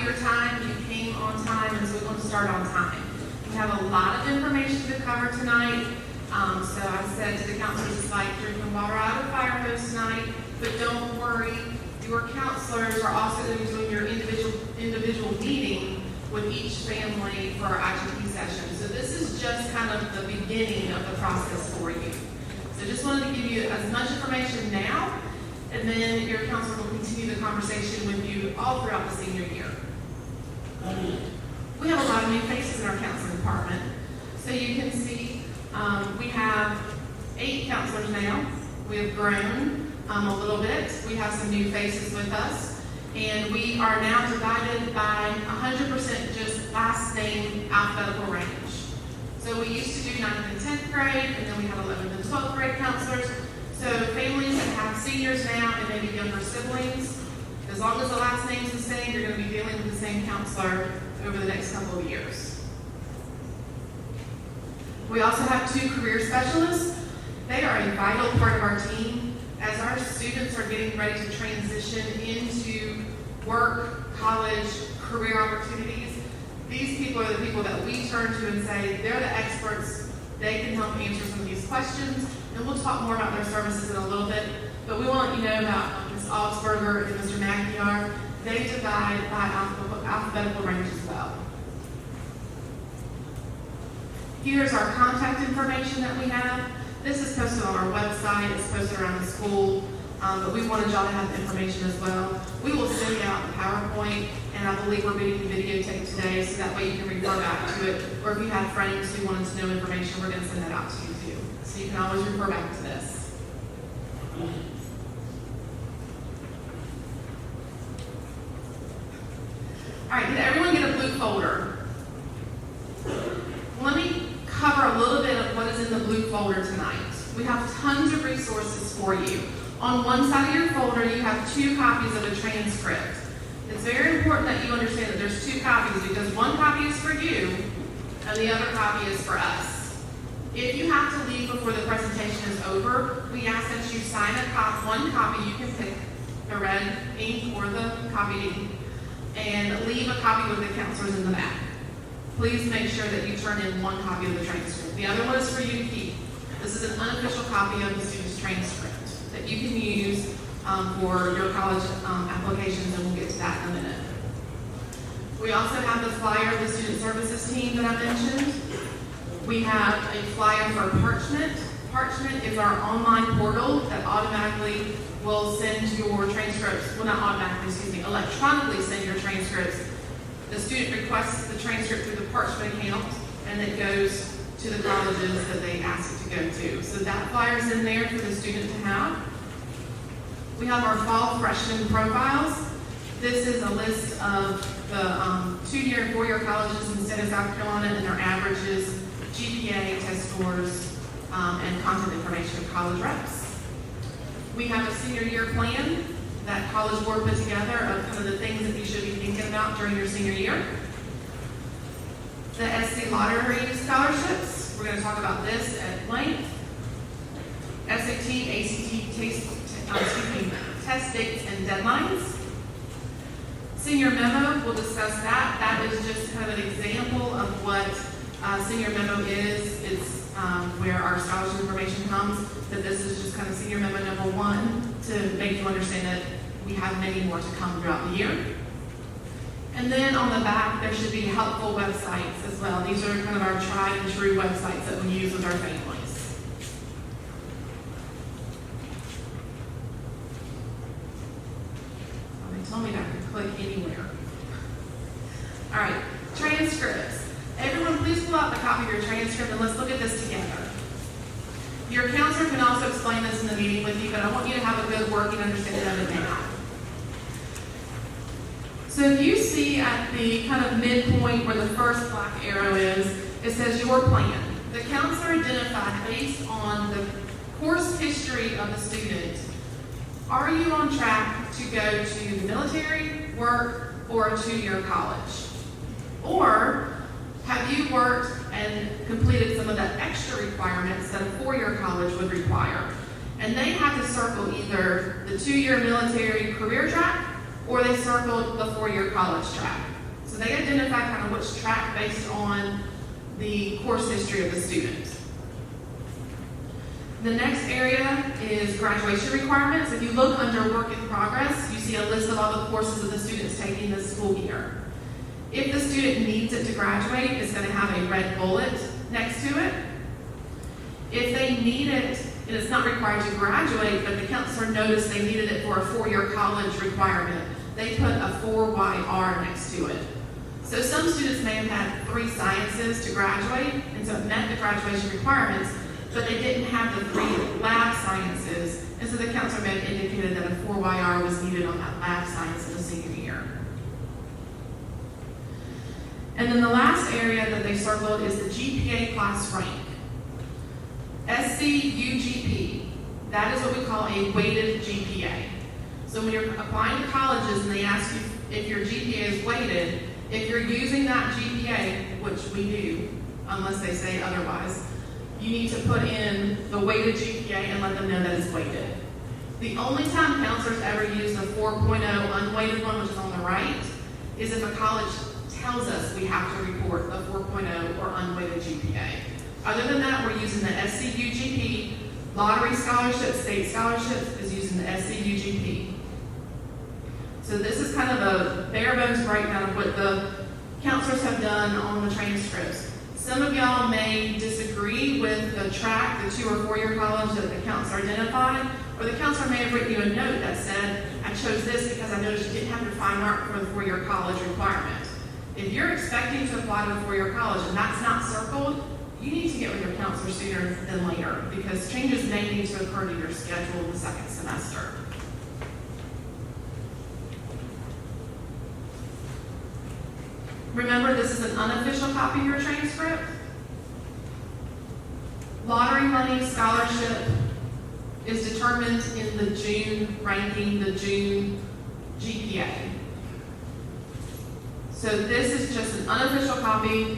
your time. You came on time, and so we want to start on time. We have a lot of information to cover tonight. So I said to the counselors, it's like drinking water out of a fire hose tonight, but don't worry. Your counselors are also going to be doing your individual meeting with each family for our IGP session. So this is just kind of the beginning of the process for you. So just wanted to give you as much information now, and then your counselor will continue the conversation with you all throughout the senior year. We have a lot of new faces in our counseling department. So you can see we have 8 counselors now. We have grown a little bit. We have some new faces with us. And we are now divided by 100% just last name alphabetical range. So we used to do 9th and 10th grade, and then we have 11th and 12th grade counselors. So families that have seniors now and maybe younger siblings, as long as the last name's the same, you're going to be dealing with the same counselor over the next couple of years. We also have 2 career specialists. They are a vital part of our team. As our students are getting ready to transition into work, college, career opportunities, these people are the people that we turn to and say, they're the experts, they can help answer some of these questions, and we'll talk more about their services in a little bit, but we want to let you know about Ms. Augsburger and Mr. Magyar. They divide by alphabetical range as well. Here's our contact information that we have. This is posted on our website, it's posted around the school, but we wanted y'all to have the information as well. We will send out the PowerPoint, and I believe we're being videotaped today, so that way you can refer back to it, or if you have friends who wanted to know information, we're going to send that out to you too. So you can always refer back to this. All right, did everyone get a blue folder? Let me cover a little bit of what is in the blue folder tonight. We have tons of resources for you. On one side of your folder, you have 2 copies of a transcript. It's very important that you understand that there's 2 copies, because one copy is for you and the other copy is for us. If you have to leave before the presentation is over, we ask that you sign one copy. You can pick the red ink or the copied ink, and leave a copy with the counselors in the back. Please make sure that you turn in one copy of the transcript. The other one is for you to keep. This is an unofficial copy of the student's transcript that you can use for your college applications, and we'll get to that in a minute. We also have the flyer of the student services team that I mentioned. We have a flyer for Parchment. Parchment is our online portal that automatically will send your transcripts, well, not automatically, excuse me, electronically send your transcripts. The student requests the transcript through the Parchment account, and it goes to the colleges that they ask it to go to. So that flyer's in there for the student to have. We have our fall freshman profiles. This is a list of the 2-year and 4-year colleges in the state of South Carolina and their averages, GPA, test scores, and content information of college reps. We have a senior year plan that College Board put together of kind of the things that you should be thinking about during your senior year. The SC Lottery Scholarships, we're going to talk about this at length. SAT, ACT, test dates and deadlines. Senior memo, we'll discuss that. That is just kind of an example of what senior memo is. It's where our scholarship information comes, that this is just kind of senior memo number 1 to make you understand that we have many more to come throughout the year. And then on the back, there should be helpful websites as well. These are kind of our tried and true websites that we use with our families. They told me that I could click anywhere. All right, transcripts. Everyone, please pull out the copy of your transcript and let's look at this together. Your counselor can also explain this in the meeting with you, but I want you to have a good working understanding of it now. So if you see at the kind of midpoint where the first black arrow is, it says your plan. The counselor identified based on the course history of the student, are you on track to go to the military, work, or a 2-year college? Or have you worked and completed some of the extra requirements that a 4-year college would require? And they had to circle either the 2-year military career track, or they circled the 4-year college track. So they identify kind of which track based on the course history of the student. The next area is graduation requirements. If you look under work in progress, you see a list of all the courses that the student's taking this school year. If the student needs it to graduate, it's going to have a red bullet next to it. If they need it, and it's not required to graduate, but the counselor noticed they needed it for a 4-year college requirement, they put a 4YR next to it. So some students may have had 3 sciences to graduate, and so it met the graduation requirements, but they didn't have the 3 lab sciences, and so the counselor may have indicated that a 4YR was needed on that lab science in the senior year. And then the last area that they circled is the GPA class rank. SCUGP, that is what we call a weighted GPA. So when you're applying to colleges and they ask you if your GPA is weighted, if you're using that GPA, which we do, unless they say otherwise, you need to put in the weighted GPA and let them know that it's weighted. The only time counselors ever use the 4.0 unweighted one, which is on the right, is if a college tells us we have to report the 4.0 or unweighted GPA. Other than that, we're using the SCUGP. Lottery scholarships, state scholarships is using the SCUGP. So this is kind of a bare bones breakdown of what the counselors have done on the transcripts. Some of y'all may disagree with the track, the 2 or 4-year college that the counselor identified, or the counselor may have written you a note that said, I chose this because I noticed you didn't have your fine art for the 4-year college requirement. If you're expecting to apply to a 4-year college and that's not circled, you need to get with your counselor sooner than later because changes may need to occur to your schedule in the 2nd semester. Remember, this is an unofficial copy of your transcript. Lottery money scholarship is determined in the June ranking, the June GPA. So this is just an unofficial copy.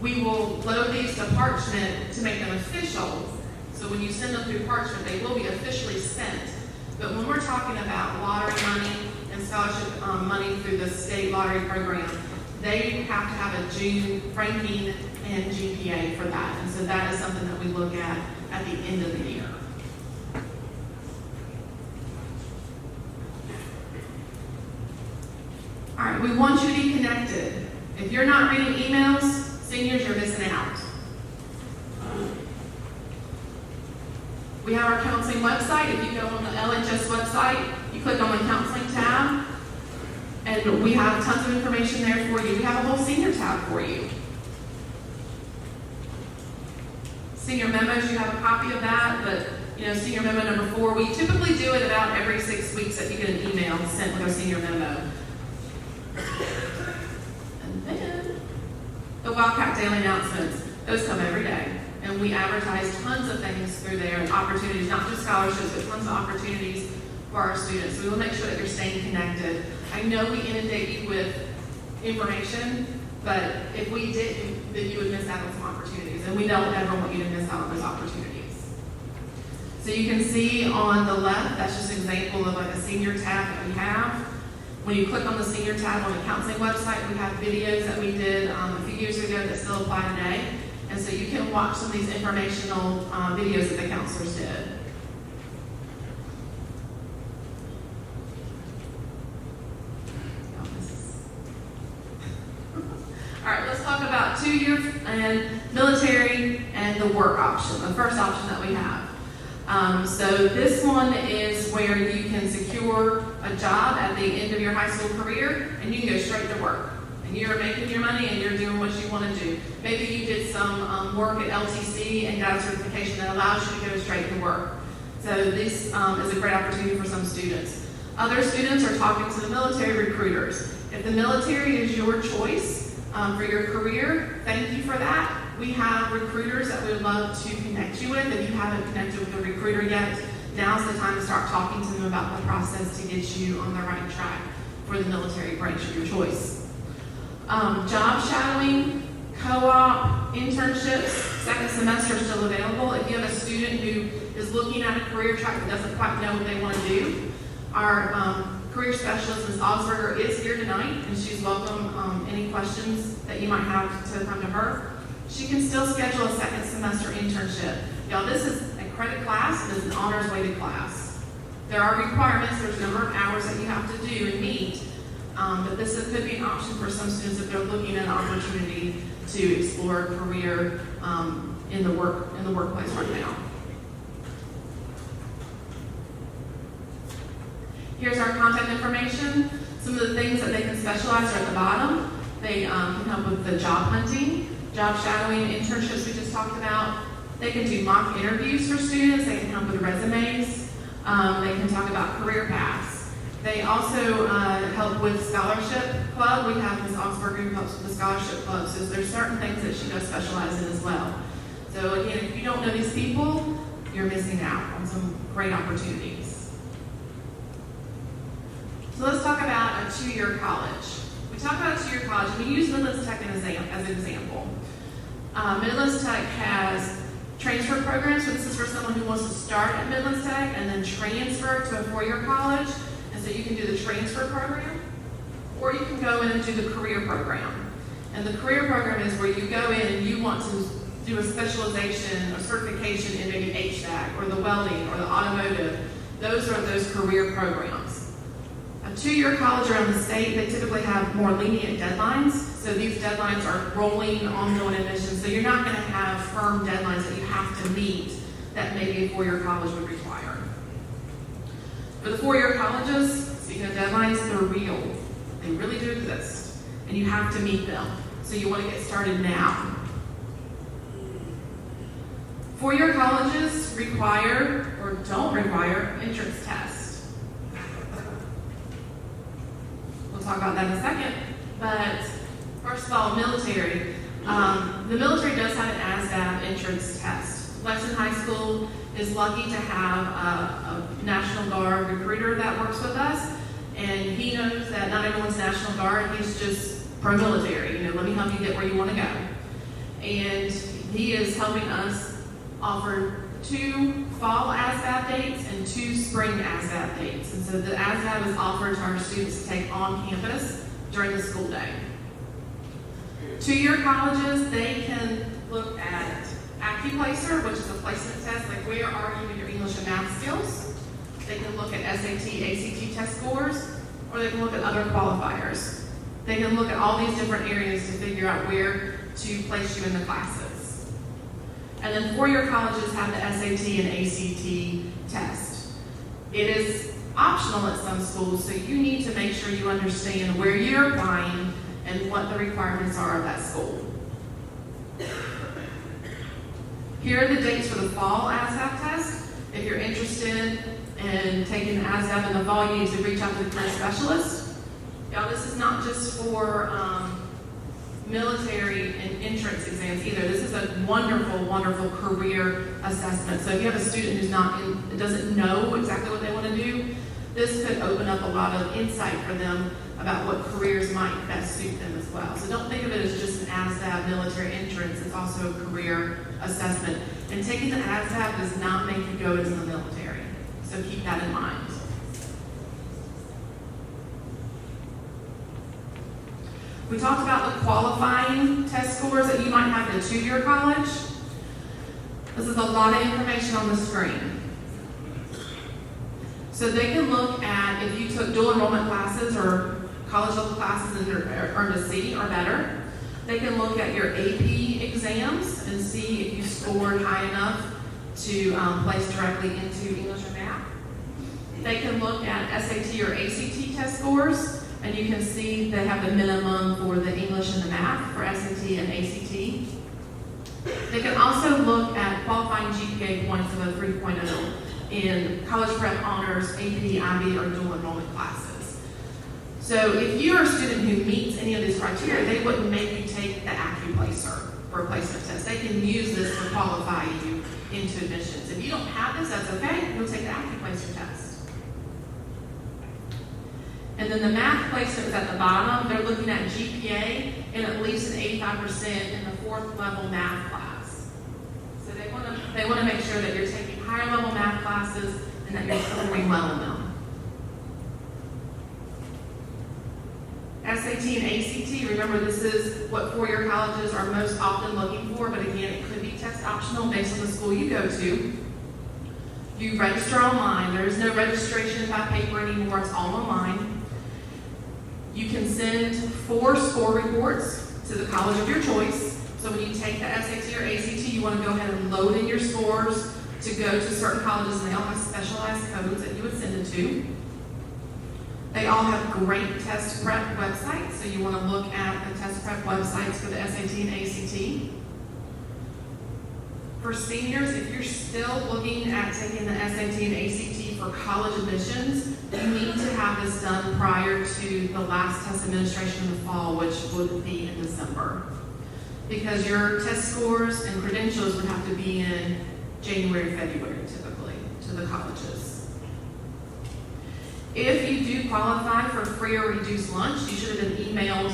We will load these to parchment to make them official. So when you send them through parchment, they will be officially sent. But when we're talking about lottery money and scholarship money through the state lottery program, they have to have a June ranking and GPA for that. And so that is something that we look at the end of the year. All right, we want you to be connected. If you're not reading emails, seniors, you're missing out. We have our counseling website. If you go on the LHS website, you click on the counseling tab, and we have tons of information there for you. We have a whole senior tab for you. Senior memos, you have a copy of that, but senior memo number 4, we typically do it about every 6 weeks that you get an email sent with our senior memo. And then the Wildcat daily announcements, those come every day. And we advertise tons of things through there and opportunities, not just scholarships, but tons of opportunities for our students. So we will make sure that you're staying connected. I know we inundate you with information, but if we didn't, then you would miss out on some opportunities. And we don't ever want you to miss out on those opportunities. So you can see on the left, that's just an example of like a senior tab that we have. When you click on the senior tab on the counseling website, we have videos that we did a few years ago that still apply today. And so you can watch some of these informational videos that the counselors did. All right, let's talk about 2-year and military and the work option, the first option that we have. So this one is where you can secure a job at the end of your high school career and you can go straight to work. And you're making your money and you're doing what you want to do. Maybe you did some work at LTC and got a certification that allows you to go straight to work. So this is a great opportunity for some students. Other students are talking to the military recruiters. If the military is your choice for your career, thank you for that. We have recruiters that we would love to connect you with. If you haven't connected with a recruiter yet, now's the time to start talking to them about the process to get you on the right track for the military branch of your choice. Job shadowing, co-op, internships, 2nd semester still available. If you have a student who is looking at a career track that doesn't quite know what they want to do, our career specialist, Ms. Osberger, is here tonight, and she's welcome any questions that you might have to come to her. She can still schedule a second semester internship. Y'all, this is a credit class, and it's an honors weighted class. There are requirements, there's a number of hours that you have to do and meet, but this could be an option for some students if they're looking at an opportunity to explore a career in the workplace right now. Here's our contact information. Some of the things that they can specialize are at the bottom. They can help with the job hunting, job shadowing, internships we just talked about. They can do mock interviews for students. They can help with resumes. They can talk about career paths. They also help with scholarship club. We have Ms. Augsburger who helps with the scholarship club. So there's certain things that she does specialize in as well. So again, if you don't know these people, you're missing out on some great opportunities. So let's talk about a two-year college. We talk about a two-year college, and we use Midlands Tech as an example. Midlands Tech has transfer programs, so this is for someone who wants to start at Midlands Tech and then transfer to a four-year college, and so you can do the transfer program, or you can go in and do the career program. And the career program is where you go in and you want to do a specialization or certification in maybe HVAC, or the welding, or the automotive. Those are those career programs. A two-year college around the state, they typically have more lenient deadlines. So these deadlines are rolling, ongoing admissions. So you're not going to have firm deadlines that you have to meet that maybe a four-year college would require. For the four-year colleges, speaking of deadlines, they're real. They really do exist. And you have to meet them. So you want to get started now. Four-year colleges require or don't require entrance tests. We'll talk about that in a second. But first of all, military. The military does have an ASVAB entrance test. Lexington High School is lucky to have a National Guard recruiter that works with us, and he knows that not everyone's National Guard. He's just pro-military. Let me help you get where you want to go. And he is helping us offer 2 fall ASVAB dates and 2 spring ASVAB dates. And so the ASVAB is offered to our students to take on campus during the school day. Two-year colleges, they can look at AccuPlacer, which is a placement test, like where are you in your English and math skills. They can look at SAT, ACT test scores, or they can look at other qualifiers. They can look at all these different areas to figure out where to place you in the classes. And then four-year colleges have the SAT and ACT test. It is optional at some schools, so you need to make sure you understand where you're applying and what the requirements are of that school. Here are the dates for the fall ASVAB test. If you're interested in taking the ASVAB in the fall, you need to reach out to the career specialist. Y'all, this is not just for military and entrance exams either. This is a wonderful, wonderful career assessment. So if you have a student who's doesn't know exactly what they want to do, this could open up a lot of insight for them about what careers might best suit them as well. So don't think of it as just an ASVAB military entrance. It's also a career assessment. And taking the ASVAB does not make you go into the military. So keep that in mind. We talked about the qualifying test scores that you might have at a two-year college. This is a lot of information on the screen. So they can look at if you took dual enrollment classes or college level classes and earned a C or better. They can look at your AP exams and see if you scored high enough to place directly into English or math. They can look at SAT or ACT test scores, and you can see they have the minimum for the English and the math for SAT and ACT. They can also look at qualifying GPA points of a 3.0 in college prep honors, AP, IB, or dual enrollment classes. So if you're a student who meets any of these criteria, they wouldn't make you take the AccuPlacer for a placement test. They can use this to qualify you into admissions. If you don't have this, that's okay. You'll take the AccuPlacer test. And then the math placement is at the bottom. They're looking at GPA and at least an 85% in the 4th level math class. So they want to make sure that you're taking higher level math classes and that you're scoring well in them. SAT and ACT, remember this is what four-year colleges are most often looking for, but again, it could be test optional based on the school you go to. You register online. There is no registration by paper anymore. It's all online. You can send 4 score reports to the college of your choice. So when you take the SAT or ACT, you want to go ahead and load in your scores to go to certain colleges, and they all have specialized codes that you would send it to. They all have great test prep websites, so you want to look at the test prep websites for the SAT and ACT. For seniors, if you're still looking at taking the SAT and ACT for college admissions, you need to have this done prior to the last test administration in the fall, which would be in December. Because your test scores and credentials would have to be in January, February, typically, to the colleges. If you do qualify for free or reduced lunch, you should have been emailed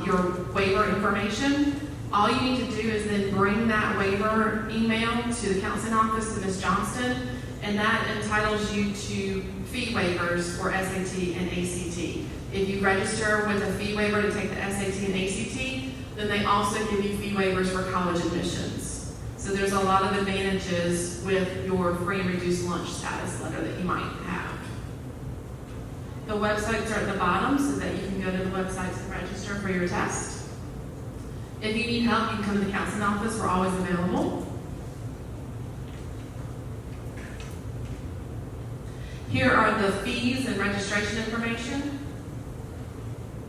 your waiver information. All you need to do is then bring that waiver email to the counseling office to Ms. Johnston, and that entitles you to fee waivers for SAT and ACT. If you register with a fee waiver to take the SAT and ACT, then they also give you fee waivers for college admissions. So there's a lot of advantages with your free and reduced lunch status letter that you might have. The websites are at the bottom so that you can go to the websites and register for your test. If you need help, you can come to the counseling office. We're always available. Here are the fees and registration information.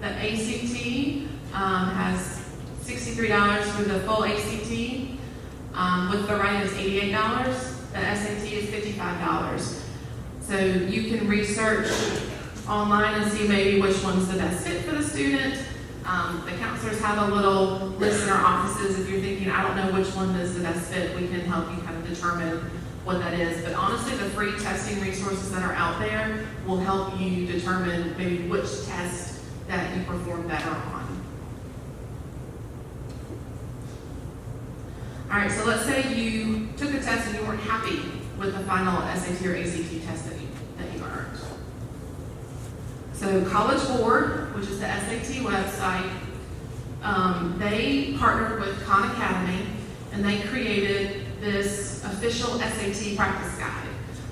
The ACT has $63 for the full ACT. With the writing is $88. The SAT is $55. So you can research online and see maybe which one's the best fit for the student. The counselors have a little list in our offices. If you're thinking, I don't know which one is the best fit, we can help you kind of determine what that is. But honestly, the free testing resources that are out there will help you determine maybe which test that you perform better on. All right, so let's say you took a test and you weren't happy with the final SAT or ACT test that you earned. So College Board, which is the SAT website, they partnered with Khan Academy, and they created this official SAT practice guide.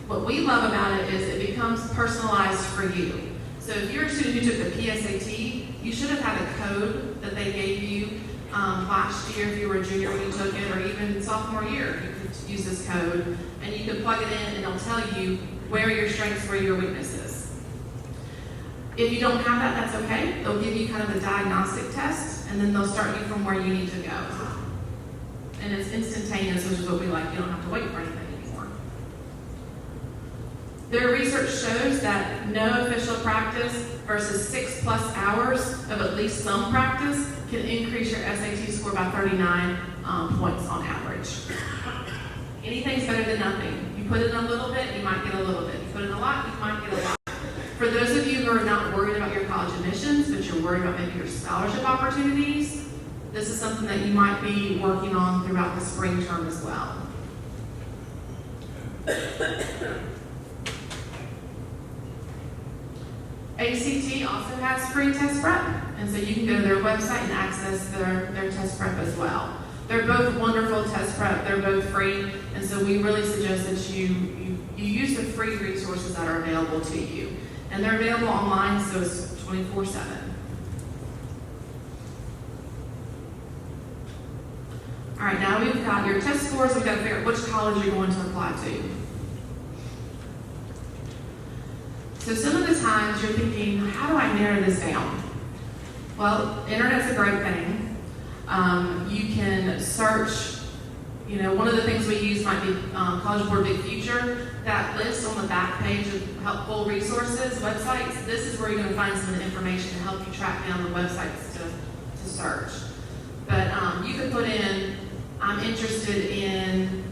What we love about it is it becomes personalized for you. So if you're a student who took the PSAT, you should have had a code that they gave you last year if you were a junior when you took it, or even sophomore year. You could use this code, and you could plug it in, and it'll tell you where your strengths, where your weaknesses. If you don't have that, that's okay. They'll give you kind of a diagnostic test, and then they'll start you from where you need to go. And it's instantaneous, which is what we like. You don't have to wait for anything anymore. Their research shows that no official practice versus 6+ hours of at least some practice can increase your SAT score by 39 points on average. Anything's better than nothing. You put in a little bit, you might get a little bit. You put in a lot, you might get a lot. For those of you who are not worried about your college admissions, but you're worried about maybe your scholarship opportunities, this is something that you might be working on throughout the spring term as well. ACT also has free test prep, and so you can go to their website and access their test prep as well. They're both wonderful test prep, they're both free, and so we really suggest that you use the free resources that are available to you. And they're available online, so it's 24/7. All right, now we've got your test scores. We've got to figure out which college you're going to apply to. So some of the times you're thinking, how do I narrow this down? Well, internet's a great thing. You can search. One of the things we use might be College Board Big Future. That list on the back page of helpful resources, websites, this is where you're going to find some information to help you track down the websites to search. But you can put in, I'm interested in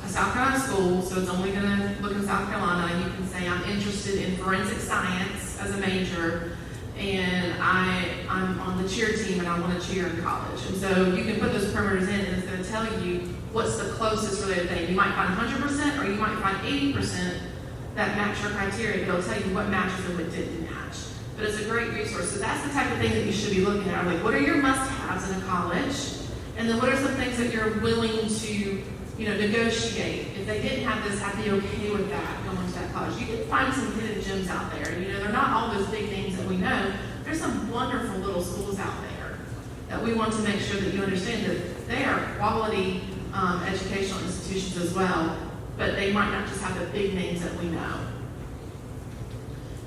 a South Carolina school, so it's only going to look in South Carolina. You can say, I'm interested in forensic science as a major, and I'm on the cheer team and I want to cheer in college. And so you can put those parameters in, and it's going to tell you what's the closest related thing. You might find 100%, or you might find 80% that match your criteria, but it'll tell you what matches and what didn't match. but it's a great resource. So that's the type of thing that you should be looking at. Like, what are your must-haves in a college? And then what are some things that you're willing to, negotiate? If they didn't have this, I'd be okay with that going to that college. You can find some hidden gems out there. They're not all those big names that we know. There's some wonderful little schools out there that we want to make sure that you understand that they are quality educational institutions as well, but they might not just have the big names that we know.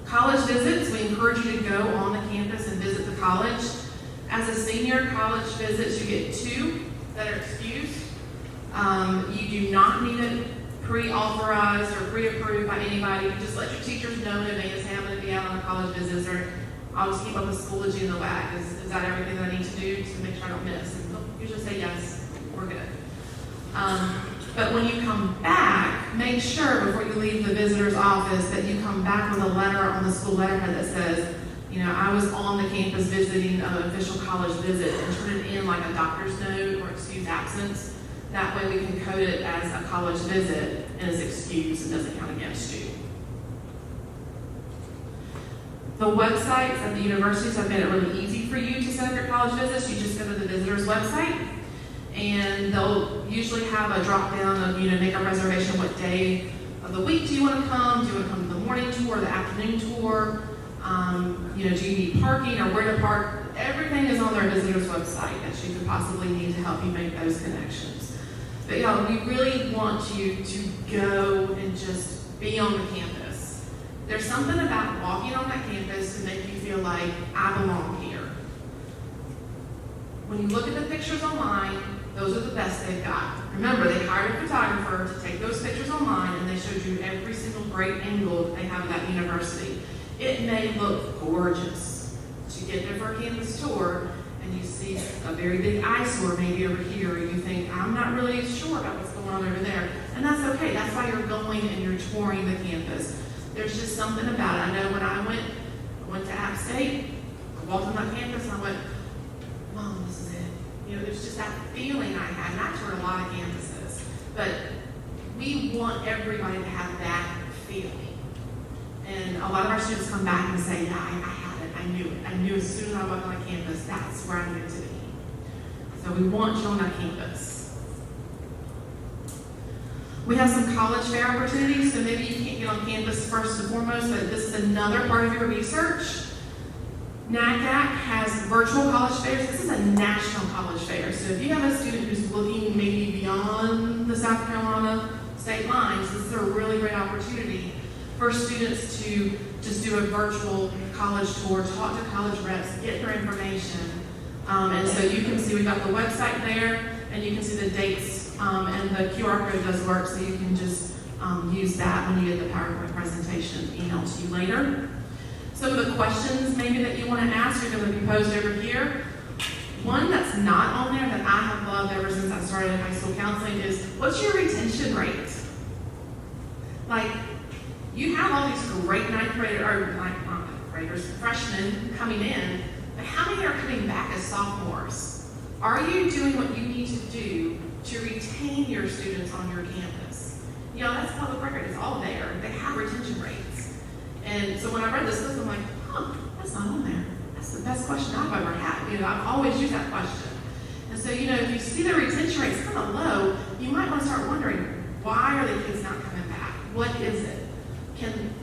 College visits, we encourage you to go on the campus and visit the college. As a senior, college visits, you get 2 that are excused. You do not need it pre-authorized or pre-approved by anybody. You just let your teachers know in advance, hey, I'm going to be out on a college visit, or I'll just keep up with Schoology in the WAC. Is that everything that I need to do to make sure I don't miss? And they'll usually say yes, we're good. But when you come back, make sure before you leave the visitor's office that you come back with a letter on the school letterhead that says, I was on the campus visiting an official college visit, and turn it in like a doctor's note or excused absence. That way we can code it as a college visit and it's excused and doesn't count against you. The websites at the universities have made it really easy for you to set up your college visits. You just go to the visitor's website, and they'll usually have a drop down of, make a reservation. What day of the week do you want to come? Do you want to come to the morning tour or the afternoon tour? Do you need parking or where to park? Everything is on their visitor's website that you could possibly need to help you make those connections. But we really want you to go and just be on the campus. There's something about walking on that campus to make you feel like I belong here. When you look at the pictures online, those are the best they've got. Remember, they hired a photographer to take those pictures online, and they showed you every single great angle that they have at that university. It may look gorgeous to get there for a campus tour, and you see a very big eyesore maybe over here, or you think, I'm not really sure about what's going on over there. And that's okay. That's why you're going and you're touring the campus. There's just something about it. I know when I went to App State, I walked on that campus and I went, Mom, this is it. There's just that feeling I had, and I toured a lot of campuses. But we want everybody to have that feeling. And a lot of our students come back and say, yeah, I had it. I knew it. I knew as soon as I walked on campus, that's where I needed to be. So we want you on that campus. We have some college fair opportunities, so maybe you can't get on campus first and foremost, but this is another part of your research. NACAC has virtual college fairs. This is a national college fair. So if you have a student who's looking maybe beyond the South Carolina state lines, this is a really great opportunity for students to just do a virtual college tour, talk to college reps, get their information. And so you can see we've got the website there, and you can see the dates, and the QR code does work, so you can just use that when you get the PowerPoint presentation emailed to you later. Some of the questions maybe that you want to ask are going to be posed over here. One that's not on there that I have loved ever since I started high school counseling is, what's your retention rate? Like, you have all these great freshmen coming in, but how many are coming back as sophomores? Are you doing what you need to do to retain your students on your campus? That's public record. It's all there. They have retention rates. And so when I read this list, I'm like, that's not on there. That's the best question I've ever had. I've always used that question. And so, if you see the retention rates kind of low, you might want to start wondering, why are the kids not coming back? What is it?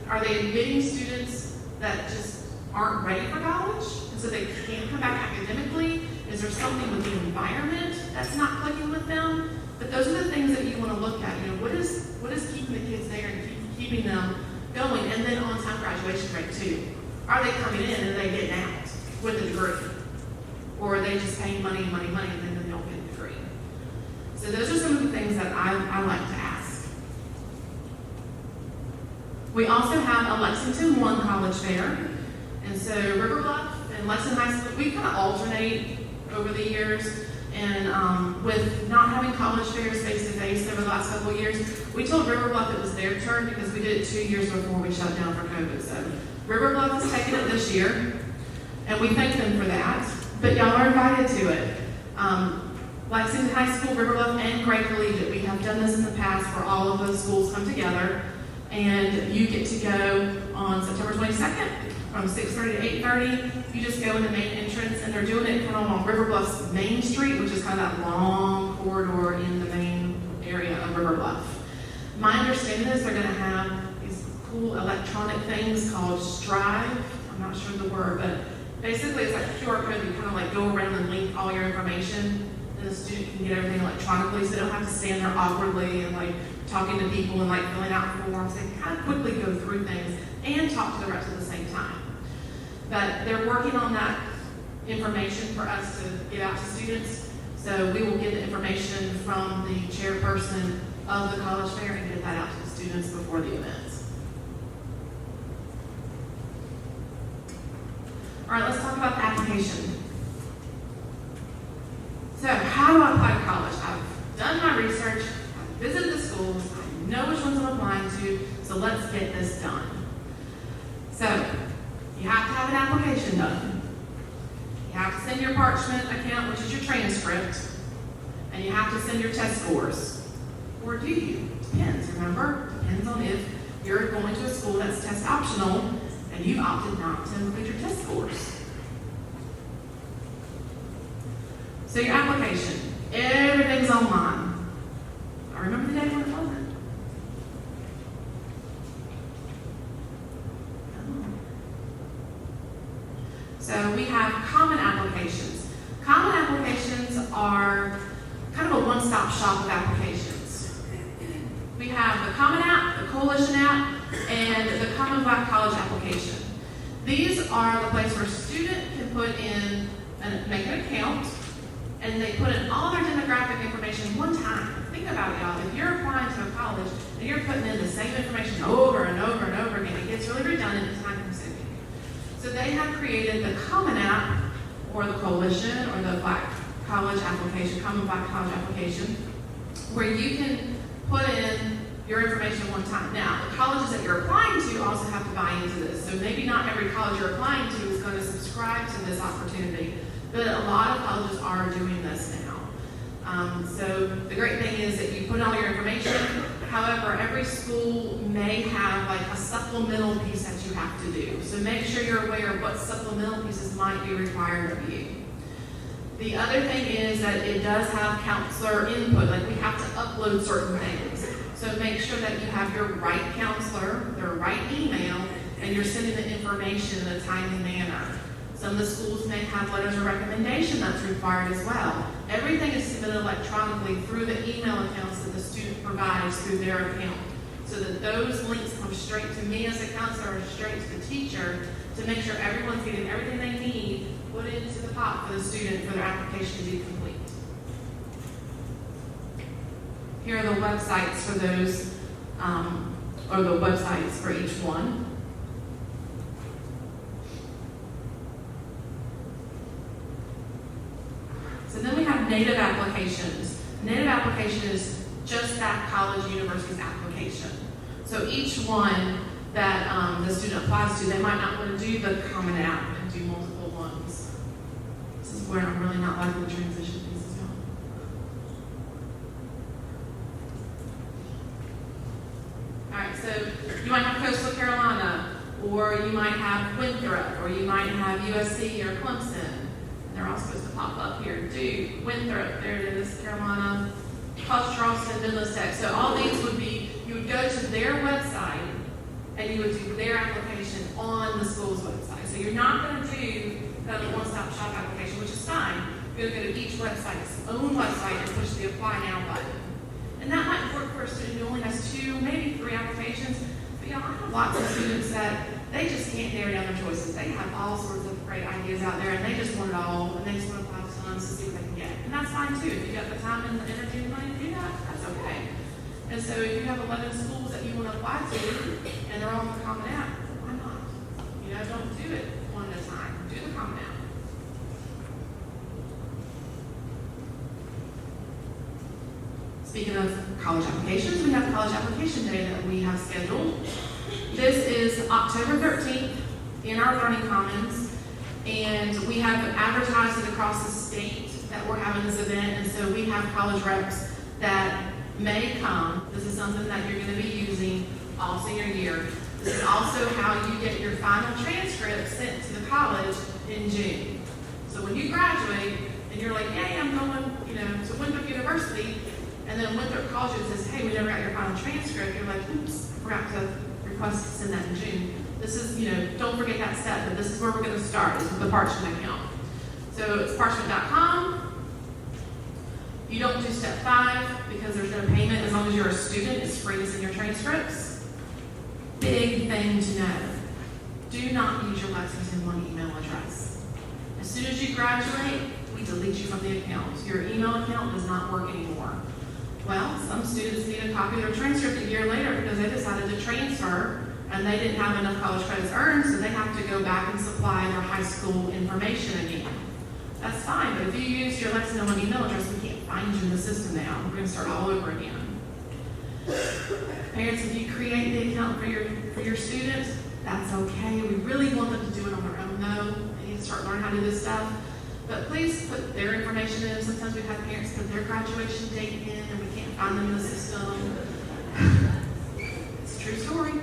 Are they admitting students that just aren't ready for college, and so they can't come back academically? Is there something with the environment that's not clicking with them? But those are the things that you want to look at. What is keeping the kids there and keeping them going? And then on-time graduation rate too. Are they coming in and they getting out with a degree? Or are they just paying money, and then they don't get a degree? So those are some of the things that I like to ask. We also have a Lexington 1 college fair. And so River Bluff and Lexington High School, we kind of alternate over the years. And with not having college fairs face-to-face over the last couple of years, we told River Bluff it was their turn because we did it 2 years before we shut down for COVID. So River Bluff is taking it this year, and we thank them for that. But y'all are invited to it. Lexington High School, River Bluff, and Gray Collegiate, we have done this in the past where all of those schools come together, and you get to go on September 22nd from 6:30 to 8:30. You just go in the main entrance, and they're doing it kind of on River Bluff's Main Street, which is kind of that long corridor in the main area of River Bluff. My understanding is they're going to have these cool electronic things called Strive. I'm not sure the word, but basically it's like a QR code that you kind of like go around and link all your information, and the student can get everything electronically, so they don't have to stand there awkwardly and like talking to people and like filling out forms. They can kind of quickly go through things and talk to the reps at the same time. But they're working on that information for us to get out to students. So we will get the information from the chairperson of the college fair and get that out to the students before the events. All right, let's talk about the application. So how do I apply to college? I've done my research, I've visited the schools, I know which ones I'm applying to, so let's get this done. So you have to have an application done. You have to send your parchment account, which is your transcript, and you have to send your test scores. Or do you? Depends, remember? Depends on if you're going to a school that's test optional and you've opted not to include your test scores. So your application, everything's online. I remember the day when it wasn't. So we have common applications. Common applications are kind of a one-stop shop of applications. We have the Common App, the Coalition App, and the Common Black College application. These are the place where a student can put in and make an account, and they put in all their demographic information one time. Think about it, y'all. If you're applying to a college and you're putting in the same information over and over and over again, it gets really redundant and time-consuming. So they have created the Common App, or the Coalition, or the Black College application, Common Black College application, where you can put in your information one time. Now, the colleges that you're applying to also have to buy into this. So maybe not every college you're applying to is going to subscribe to this opportunity, but a lot of colleges are doing this now. So the great thing is that you put all your information. However, every school may have like a supplemental piece that you have to do. So make sure you're aware of what supplemental pieces might be required of you. The other thing is that it does have counselor input, like we have to upload certain things. So make sure that you have your right counselor, their right email, and you're sending the information in a timely manner. Some of the schools may have letters of recommendation that's required as well. Everything is submitted electronically through the email accounts that the student provides through their account, so that those links come straight to me as a counselor or straight to the teacher to make sure everyone's getting everything they need put into the pot for the student for their application to be complete. Here are the websites for those, or the websites for each one. So then we have native applications. Native application is just that college university's application. So each one that the student applies to, they might not want to do the Common App and do multiple ones. This is where I'm really not liking the transition pieces, y'all. All right, so you might have Coastal Carolina, or you might have Winthrop, or you might have USC or Clemson. They're all supposed to pop up here. Duke, Winthrop, there it is, Carolina, College Charleston, Midland Tech. So all these would be, you would go to their website and you would do their application on the school's website. So you're not going to do that one-stop shop application, which is fine. You're going to go to each website's own website and push the Apply Now button. And that might work for a student who only has 2, maybe 3 applications. But y'all, I have lots of students that they just can't narrow down their choices. They have all sorts of great ideas out there, and they just want it all, and they just want to apply tons to see what they can get. And that's fine too. If you got the time and the energy and money to do that, that's okay. And so if you have 11 schools that you want to apply to, and they're all on the Common App, why not? You know, don't do it one at a time. Do the Common App. Speaking of college applications, we have College Application Day that we have scheduled. This is October 13th in our Learning Commons, and we have advertised it across the state that we're having this event, and so we have college reps that may come. This is something that you're going to be using all senior year. The This is also how you get your final transcript sent to the college in June. So when you graduate and you're like, yay, I'm going, to Winthrop University, and then Winthrop calls you and says, hey, we never got your final transcript, you're like, oops, I forgot to request to send that in June. This is, don't forget that step, but this is where we're going to start, is with the Parchment account. So it's parchment.com. You don't do step 5 because there's no payment. As long as you're a student, it's free to send your transcripts. Big thing to know. Do not use your Lexington one email address. As soon as you graduate, we delete you from the account. Your email account does not work anymore. Well, some students need a copy of their transcript a year later because they decided to transfer and they didn't have enough college credits earned, so they have to go back and supply their high school information again. That's fine, but if you use your Lexington one email address, we can't find you in the system now. We're going to start all over again. Parents, if you create the account for your students, that's okay. We really want them to do it on their own, though. They need to start learning how to do this stuff. But please put their information in. Sometimes we've had parents put their graduation date in, and we can't find them in the system. It's a true story.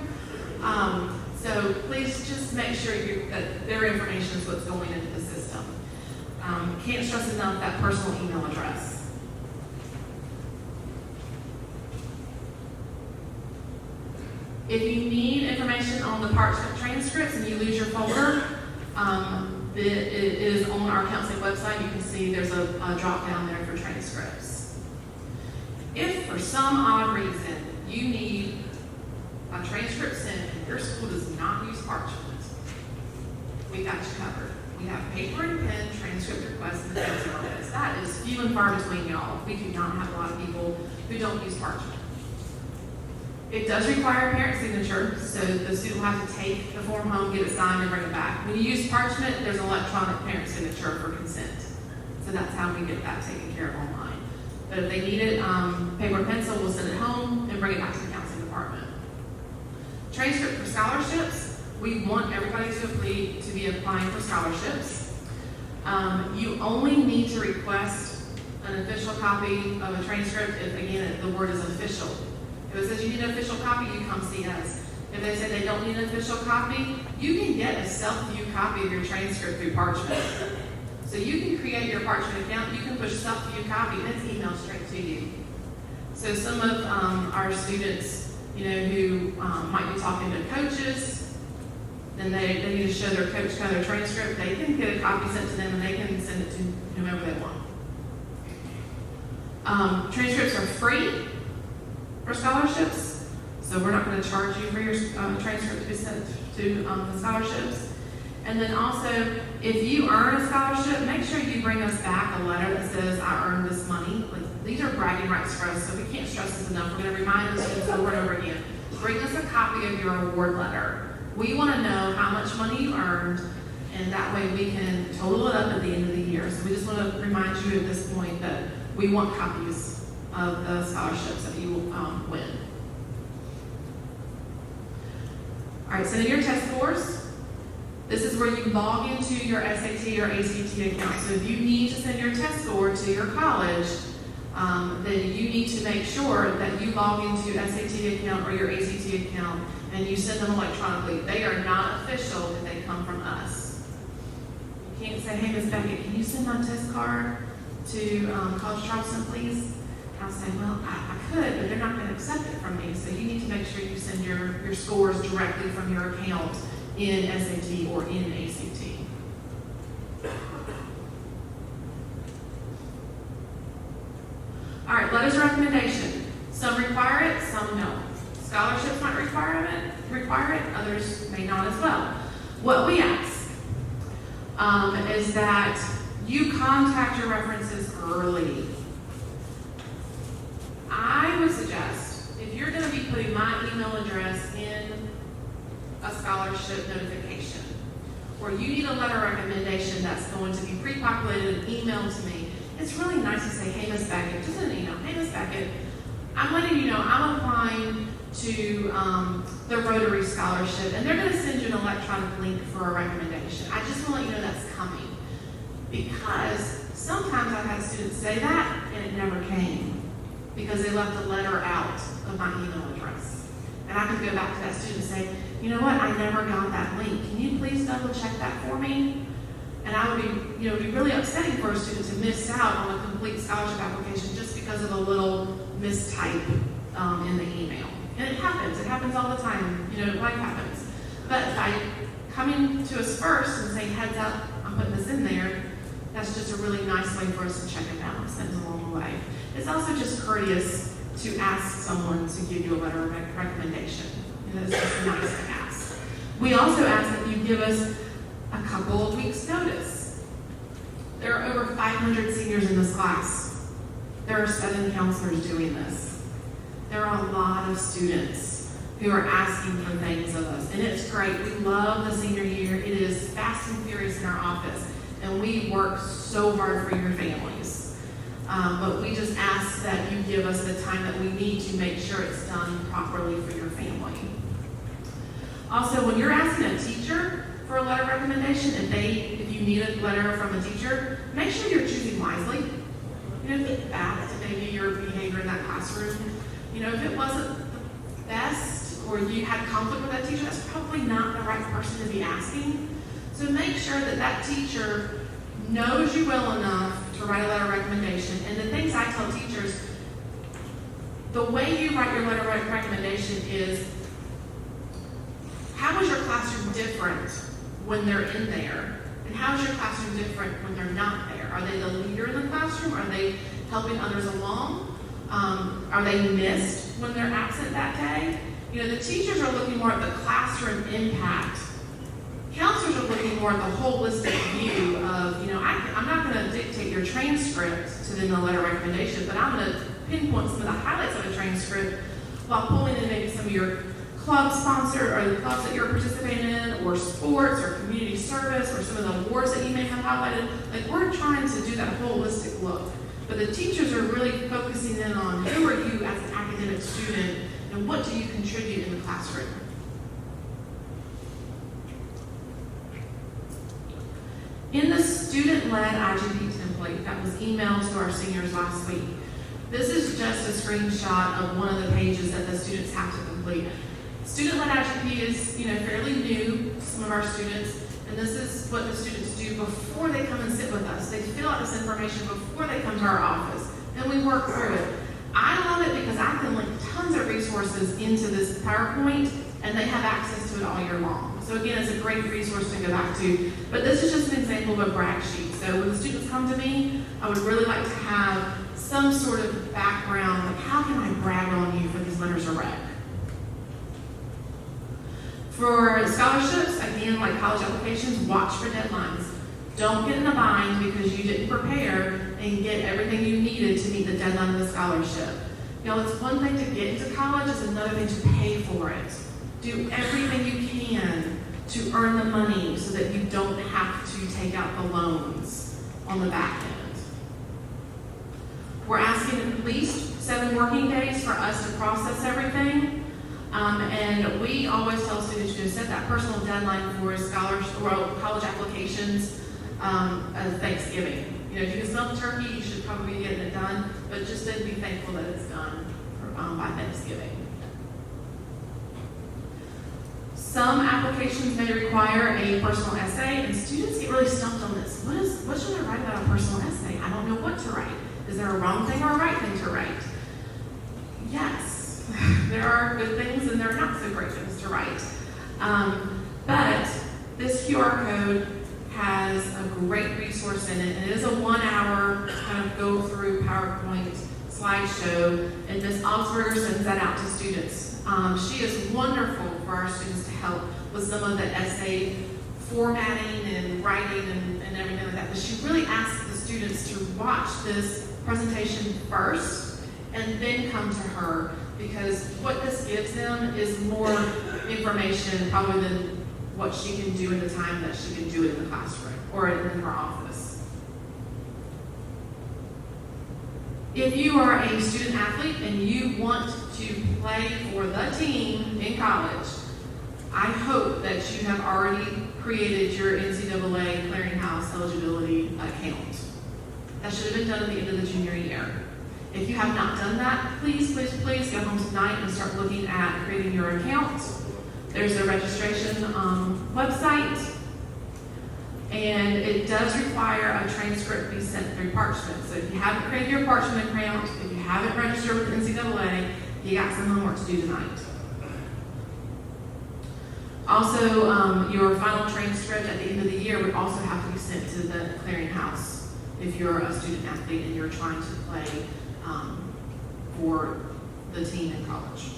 So please just make sure that their information is what's going into the system. Can't stress enough that personal email address. If you need information on the Parchment transcripts and you lose your folder, it is on our counseling website. You can see there's a drop down there for transcripts. If for some odd reason you need a transcript sent and your school does not use Parchment, we got you covered. We have paper and pen transcript requests in the counseling office. That is few and far between, y'all. We do not have a lot of people who don't use Parchment. It does require a parent signature, so the student will have to take the form home, get it signed, and bring it back. When you use Parchment, there's an electronic parent signature for consent. So that's how we get that taken care of online. But if they need it, paper and pencil, we'll send it home and bring it back to the counseling department. Transcript for scholarships. We want everybody to be applying for scholarships. You only need to request an official copy of a transcript if, again, the word is official. If it says you need an official copy, you come see us. If they say they don't need an official copy, you can get a self-view copy of your transcript through Parchment. So you can create your Parchment account, you can push self-view copy, and it's emailed straight to you. So some of our students, who might be talking to coaches, and they need to show their coach their transcript, they can get a copy sent to them and they can send it to whomever they want. Transcripts are free for scholarships, so we're not going to charge you for your transcript to be sent to the scholarships. And then also, if you earn a scholarship, make sure you bring us back a letter that says, I earned this money. These are bragging rights for us, so we can't stress this enough. We're going to remind the students over and over again. Bring us a copy of your award letter. We want to know how much money you earned, and that way we can total it up at the end of the year. So we just want to remind you at this point that we want copies of the scholarships that you win. All right, so in your test scores, this is where you log into your SAT or ACT account. So if you need to send your test score to your college, then you need to make sure that you log into your SAT account or your ACT account and you send them electronically. They are not official if they come from us. You can't say, hey, Ms. Beckett, can you send my test card to College Charleston, please? I'll say, well, I could, but they're not going to accept it from me. So you need to make sure you send your scores directly from your account in SAT or in ACT. All right, letters of recommendation. Some require it, some don't. Scholarships might require it, others may not as well. What we ask is that you contact your references early. I would suggest, if you're going to be putting my email address in a scholarship notification, or you need a letter recommendation that's going to be pre-populated and emailed to me, it's really nice to say, hey, Ms. Beckett, just an email, hey, Ms. Beckett, I'm letting you know I'm applying to the Rotary Scholarship, and they're going to send you an electronic link for a recommendation. I just want to let you know that's coming, because sometimes I've had students say that, and it never came, because they left a letter out of my email address. And I can go back to that student and say, you know what, I never got that link. Can you please double check that for me? And I would be, it'd be really upsetting for a student to miss out on a complete scholarship application just because of a little mistype in the email. And it happens all the time, life happens. But by coming to us first and saying, heads up, I'm putting this in there, that's just a really nice way for us to check and balance things along the way. It's also just courteous to ask someone to give you a letter of recommendation. It's just nice to ask. We also ask that you give us a couple of weeks' notice. There are over 500 seniors in this class. There are 7 counselors doing this. There are a lot of students who are asking for things of us, and it's great. We love the senior year. It is fast and furious in our office, and we work so hard for your families. But we just ask that you give us the time that we need to make sure it's done properly for your family. Also, when you're asking a teacher for a letter of recommendation, if you need a letter from a teacher, make sure you're choosing wisely. Think back to maybe your behavior in that classroom. If it wasn't the best or you had conflict with that teacher, that's probably not the right person to be asking. So make sure that that teacher knows you well enough to write a letter of recommendation. And the things I tell teachers, the way you write your letter of recommendation is, how is your classroom different when they're in there? And how is your classroom different when they're not there? Are they the leader in the classroom? Are they helping others along? Are they missed when they're absent that day? The teachers are looking more at the classroom impact. Counselors are looking more at the holistic view of, I'm not going to dictate your transcript to the letter of recommendation, but I'm going to pinpoint some of the highlights of a transcript while pulling in maybe some of your club sponsor or the clubs that you're participating in, or sports or community service, or some of the awards that you may have highlighted. We're trying to do that holistic look. But the teachers are really focusing in on who are you as an academic student and what do you contribute in the classroom. In the student-led IGP template that was emailed to our seniors last week, this is just a screenshot of one of the pages that the students have to complete. Student-led IGP is, fairly new to some of our students, and this is what the students do before they come and sit with us. They fill out this information before they come to our office, and we work through it. I love it because I can link tons of resources into this PowerPoint, and they have access to it all year long. So again, it's a great resource to go back to. But this is just an example of a brag sheet. So when the students come to me, I would really like to have some sort of background, how can I brag on you for these letters of rec? For scholarships, again, like college applications, watch for deadlines. Don't get in a bind because you didn't prepare and get everything you needed to meet the deadline of the scholarship. It's one thing to get into college, it's another thing to pay for it. Do everything you can to earn the money so that you don't have to take out the loans on the back end. We're asking at least 7 working days for us to process everything. And we always tell students to set that personal deadline for college applications as Thanksgiving. If you can smell the turkey, you should probably be getting it done, but just then be thankful that it's done by Thanksgiving. Some applications may require a personal essay, and students get really stumped on this. What should I write about a personal essay? I don't know what to write. Is there a wrong thing or a right thing to write? Yes, there are good things and there are not so great things to write. But this QR code has a great resource in it, and it is a 1-hour kind of go through PowerPoint slideshow, and Ms. Augsburger sends that out to students. She is wonderful for our students to help with some of the essay formatting and writing and everything like that. But she really asks the students to watch this presentation first and then come to her, because what this gives them is more information probably than what she can do in the time that she can do it in the classroom or in her office. If you are a student athlete and you want to play for the team in college, I hope that you have already created your NCAA clearinghouse eligibility account. That should have been done at the end of the junior year. If you have not done that, please, please, please go home tonight and start looking at creating your account. There's a registration website, and it does require a transcript be sent through Parchment. So if you haven't created your Parchment account, if you haven't registered with NCAA, you got some homework to do tonight. Also, your final transcript at the end of the year would also have to be sent to the clearinghouse if you're a student athlete and you're trying to play for the team in college.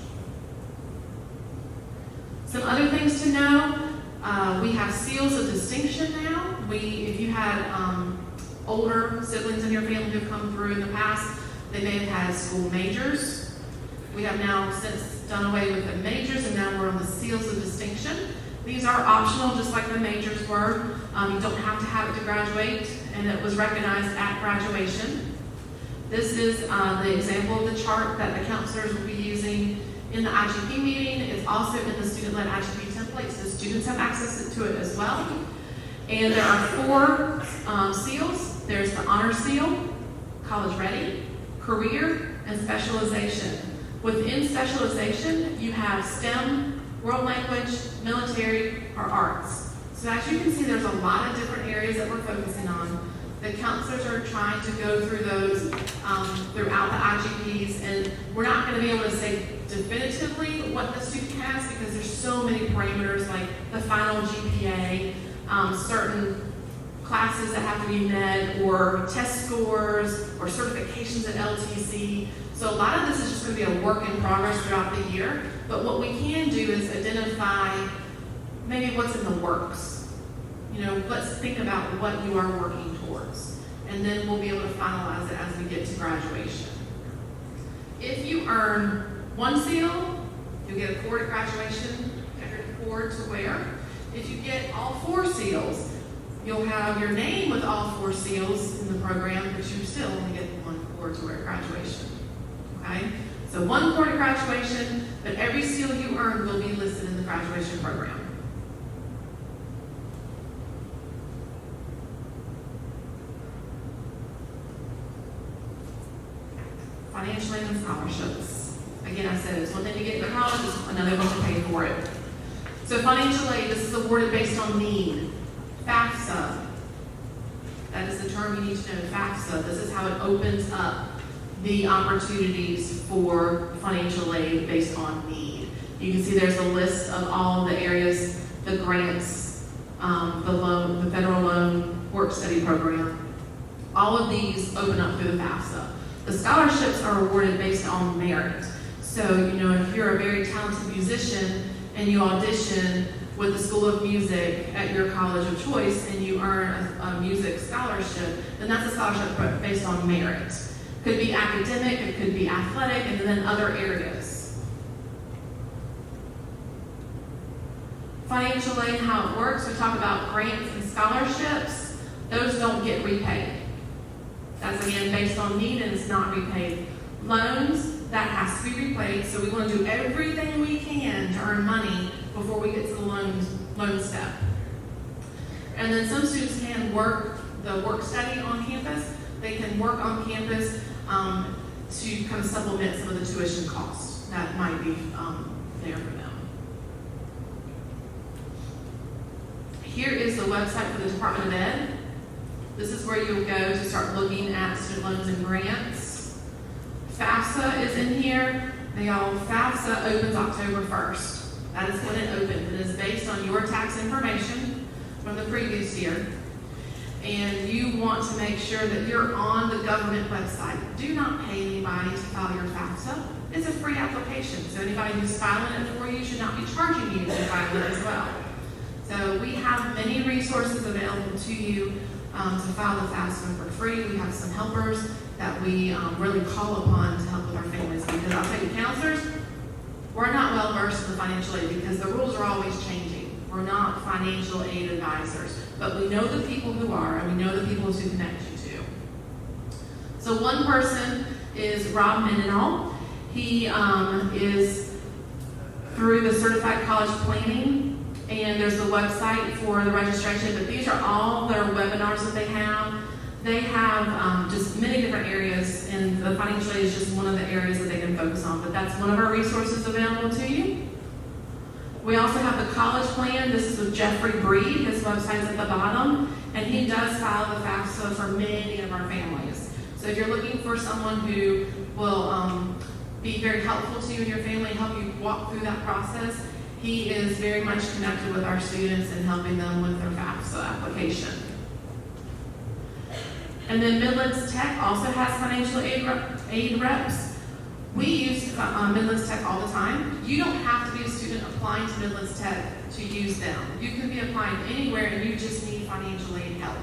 Some other things to know, we have seals of distinction now. If you had older siblings in your family who have come through in the past, they may have had school majors. We have now since done away with the majors, and now we're on the seals of distinction. These are optional, just like the majors were. You don't have to have it to graduate, and it was recognized at graduation. This is the example of the chart that the counselors will be using in the IGP meeting. It's also in the student-led IGP template, so students have access to it as well. And there are 4 seals. There's the honor seal, college ready, career, and specialization. Within specialization, you have STEM, world language, military, or arts. So as you can see, there's a lot of different areas that we're focusing on. The counselors are trying to go through those throughout the IGPs, and we're not going to be able to say definitively what the student has because there's so many parameters like the final GPA, certain classes that have to be met, or test scores, or certifications at LTC. So a lot of this is just going to be a work in progress throughout the year, but what we can do is identify maybe what's in the works. Let's think about what you are working towards, and then we'll be able to finalize it as we get to graduation. If you earn 1 seal, you'll get a cord at graduation, a cord to wear. If you get all 4 seals, you'll have your name with all 4 seals in the program, but you still only get 1 cord to wear at graduation. Okay? So 1 cord at graduation, but every seal you earn will be listed in the graduation program. Financial aid and scholarships. Again, I said it's one thing to get into college, it's another one to pay for it. So financial aid, this is awarded based on need. FAFSA, that is the term you need to know, FAFSA. This is how it opens up the opportunities for financial aid based on need. You can see there's a list of all the areas, the grants, the loan, the federal loan work study program. All of these open up through the FAFSA. The scholarships are awarded based on merit. So, if you're a very talented musician and you audition with the School of Music at your college of choice and you earn a music scholarship, then that's a scholarship based on merit. Could be academic, it could be athletic, and then other areas. Financial aid, how it works, we talk about grants and scholarships. Those don't get repaid. That's again based on need and it's not repaid. Loans, that has to be repaid, so we want to do everything we can to earn money before we get to the loan step. And then some students can work the work study on campus. They can work on campus to kind of supplement some of the tuition costs that might be there for them. Here is the website for the Department of Ed. This is where you'll go to start looking at student loans and grants. FAFSA is in here. FAFSA opens October 1st. That is when it opens. It is based on your tax information from the previous year. And you want to make sure that you're on the government website. Do not pay anybody to file your FAFSA. It's a free application, so anybody who's filing it for you should not be charging you to file it as well. So we have many resources available to you to file the FAFSA for free. We have some helpers that we really call upon to help with our families, because I'll tell you, counselors, we're not well versed in the financial aid because the rules are always changing. We're not financial aid advisors, but we know the people who are, and we know the people who connect you to. So one person is Rob Mendenhall. He is through the Certified College Planning, and there's the website for the registration, but these are all their webinars that they have. They have just many different areas, and the financial aid is just one of the areas that they can focus on, but that's one of our resources available to you. We also have the college plan. This is with Jeffrey Breed. His website is at the bottom, and he does file the FAFSA for many of our families. So if you're looking for someone who will be very helpful to you and your family, help you walk through that process, he is very much connected with our students and helping them with their FAFSA application. And then Midlands Tech also has financial aid reps. We use Midlands Tech all the time. You don't have to be a student applying to Midlands Tech to use them. You can be applying anywhere and you just need financial aid help.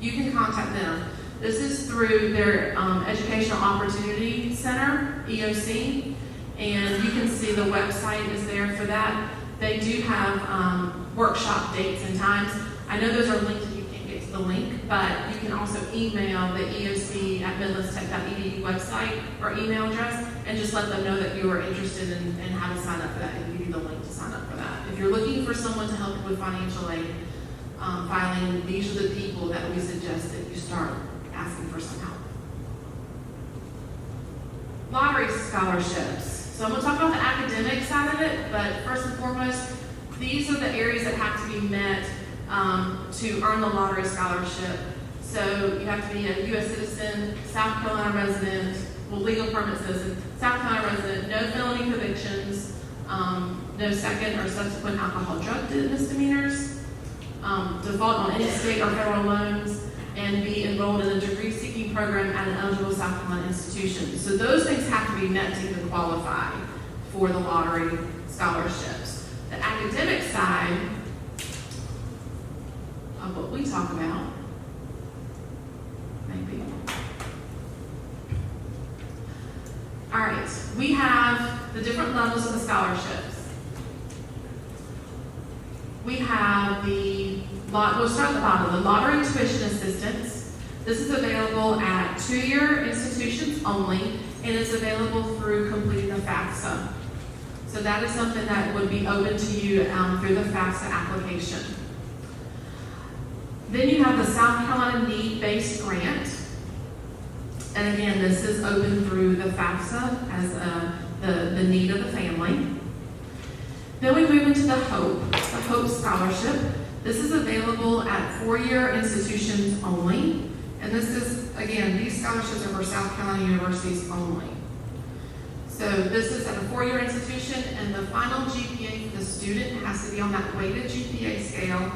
You can contact them. This is through their Educational Opportunity Center, EOC, and you can see the website is there for that. They do have workshop dates and times. I know those are linked and you can't get to the link, but you can also email the EOC at midlandstech.edu website or email address and just let them know that you are interested in how to sign up for that and give you the link to sign up for that. If you're looking for someone to help you with financial aid filing, these are the people that we suggest that you start asking for some help. Lottery scholarships. So I'm going to talk about the academic side of it, but first and foremost, these are the areas that have to be met to earn the lottery scholarship. So you have to be a U.S. citizen, South Carolina resident, well, legal permanent citizen, South Carolina resident, no felony convictions, no second or subsequent alcohol drug misdemeanors, default on any state or federal loans, and be enrolled in a degree-seeking program at an eligible South Carolina institution. So those things have to be met to even qualify for the lottery scholarships. The academic side of what we talk about, maybe. All right, we have the different levels of the scholarships. We have we'll start at the bottom, the lottery tuition assistance. This is available at two-year institutions only, and it's available through completing the FAFSA. So that is something that would be open to you through the FAFSA application. Then you have the South Carolina Need-Based Grant. And again, this is open through the FAFSA as the need of the family. Then we move into the HOPE Scholarship. This is available at four-year institutions only. And this is, again, these scholarships are for South Carolina universities only. So this is at a four-year institution, and the final GPA for the student has to be on that weighted GPA scale,